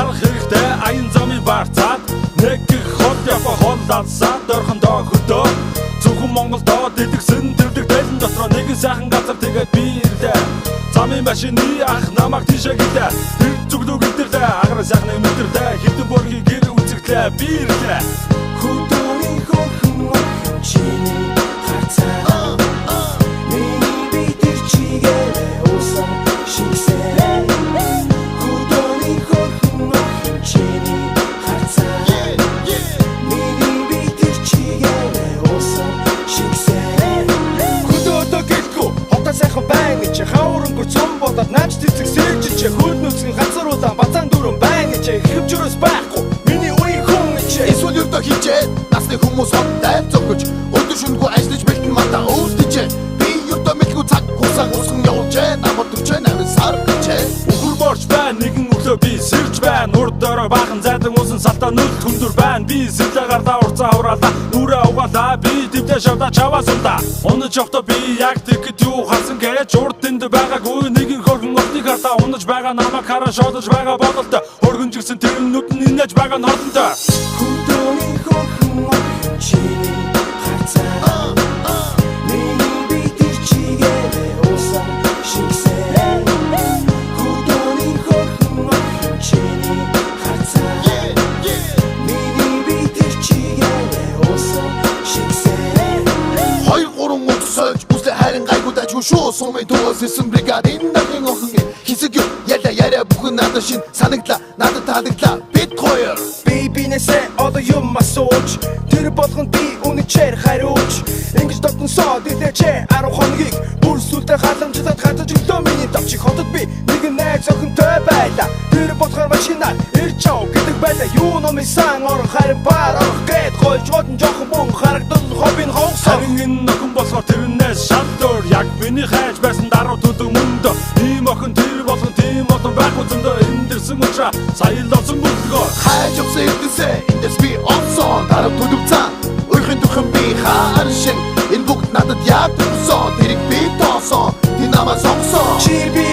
гарах хэрэгтэй аян замын барцаад нэг их хот явах холлалсаад орхондоо хөдөө зөвхөн Монголдоо дэлгсэн төвлөг дэлэн дотроо нэгэн сайхан газар тэгээд би ирлээ замын машины ах намайг тийшээ гэлээ тэр зүглөө гэлтэрлээ агар сайхны мэтэрлээ хитэн боргийн гэр үзэгдлээ би ирлээ хөдөөний хөрхөн чиний харцаа миний битэр чигээр усан шигсээ хөдөөний хөрхөн чиний харцаа миний битэр чигээр усан шигсээ хөдөөдөө гэлгүй хотоо сайхан байна чи хаврангур цом бодоод нааж цэцэг сэржиж хөл нүцгэн газруудаа бацаан дөрөн байна чи хөвчрөөс байхгүй миний үеийн хүн чи эсвэл өртөө хийчээ насны хүмүүс хоттай зогж өдөр шөнөгүй ажиллаж бэлтэн мата өвдөж би өртөө мэлгүй цаг хугацаа усган явуулж намайг 48 сар гэжээ үхэр борч байна нэгэн өглөө би сэрж байна урд дөрөө бахан зайдан усан салтаа нүд хүндөр байна би сэлээ гардаа урцаа хураалаа нүрээ угаалаа би дэвтэ шавда чаваа сунда унаж явахдаа би яг тэгэхэд юу харсан гэж урд тэнд байгаагүй нэгэн хөргөн охтыг хартаа унаж байгаа намайг хараа шодож байгаа бодолтой хөргөнжигсэн тэр нүд нь инээж байгаа нордонтой хөдөөний хөрхөн чиний харцаа миний битэр чигээр усан шигсээ хөдөөний хөрхөн чиний харцаа миний битэр чигээр усан шигсээ 2-3 өдөр үслэ харин гайгуудаж шүү сумын төвөөс ирсэн бригадын нарийн охин хэсэг яла бүхэн надад шин санагдлаа надад таалагдлаа бид хоёр бинэсээ одоо юм асууж тэр болгонд би үнэхээр хариуж ингэж дотносоо дилээчээ 10 хоногийг бүр сүлдээ халамжлаад хатаж өглөө миний давчиг хотод би нэгэн найз охинтой байлаа тэр болохоор машинаар ирж яв гэдэг байлаа юу номисан орон харин бар орох гээд гойж годон жоохон мөн харагдсан хоббин хонгсон харин энэ охин болохоор тэрнээс шалтор яг миний хайж байсан даруй төдөг мөндө ийм охин тэр болгон тийм олон байхгүй зөндөө эндэрсэн учраас сая л олсон бүлгөө хайж явсан эрдэнсээ эндээс би онсон дарав төлөвцөн өөрхөн дөхөн би харшин энэ бүгд надад яг төгсөн тэрийг би тоосон ти намаа сонгосон чи би